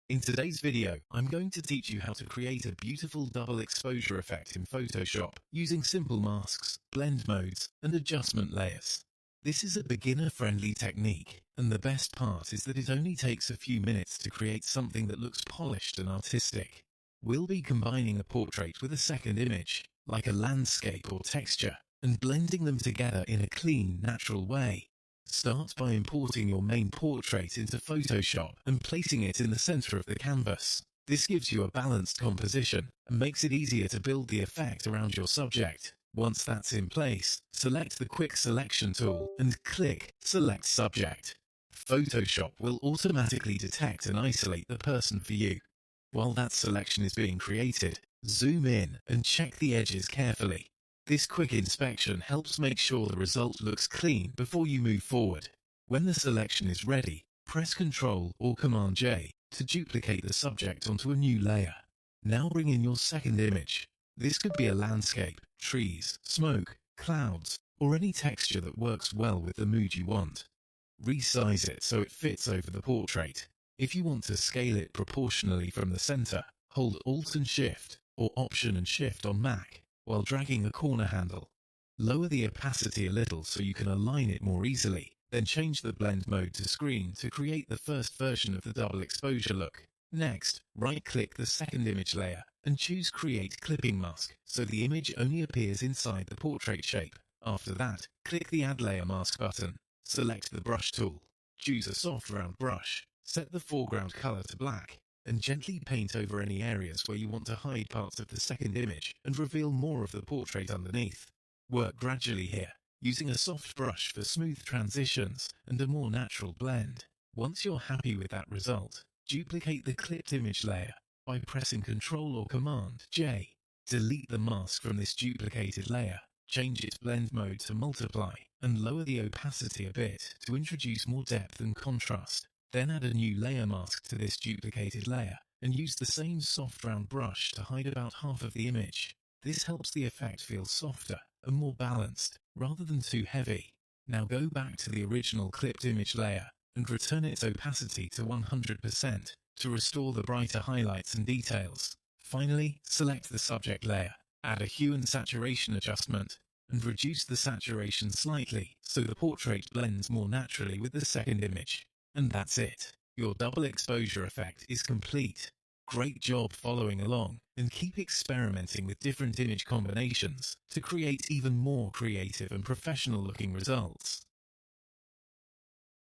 In today's video, I'm going to teach you how to create a beautiful double exposure effect in Photoshop using simple masks, blend modes, and adjustment layers. This is a beginner-friendly technique, and the best part is that it only takes a few minutes to create something that looks polished and artistic. We'll be combining a portrait with a second image, like a landscape or texture, and blending them together in a clean, natural way. Start by importing your main portrait into Photoshop and placing it in the center of the canvas. This gives you a balanced composition and makes it easier to build the effect around your subject. Once that's in place, select the Quick Selection tool and click Select Subject. Photoshop will automatically detect and isolate the person for you. While that selection is being created, zoom in and check the edges carefully. This quick inspection helps make sure the result looks clean before you move forward. When the selection is ready, press Ctrl or Command J to duplicate the subject onto a new layer. Now bring in your second image. This could be a landscape, trees, smoke, clouds, or any texture that works well with the mood you want. Resize it so it fits over the portrait. If you want to scale it proportionally from the center, hold Alt and Shift, or Option and Shift on Mac, while dragging the corner handle. Lower the opacity a little so you can align it more easily, then change the blend mode to screen to create the first version of the double exposure look. Next, right-click the second image layer and choose Create Clipping Mask so the image only appears inside the portrait shape. After that, click the Add Layer Mask button. Select the brush tool. Choose a soft round brush. Set the foreground color to black, and gently paint over any areas where you want to hide parts of the second image and reveal more of the portrait underneath. Work gradually here, using a soft brush for smooth transitions and a more natural blend. Once you're happy with that result, duplicate the clipped image layer by pressing Ctrl or Command J. Delete the mask from this duplicated layer, change its blend mode to multiply, and lower the opacity a bit to introduce more depth and contrast. Then add a new layer mask to this duplicated layer and use the same soft round brush to hide about half of the image. This helps the effect feel softer and more balanced rather than too heavy. Now go back to the original clipped image layer and return its opacity to 100% to restore the brighter highlights and details. Finally, select the subject layer, add a hue and saturation adjustment, and reduce the saturation slightly so the portrait blends more naturally with the second image. And that's it. Your double exposure effect is complete. Great job following along, and keep experimenting with different image combinations to create even more creative and professional looking results.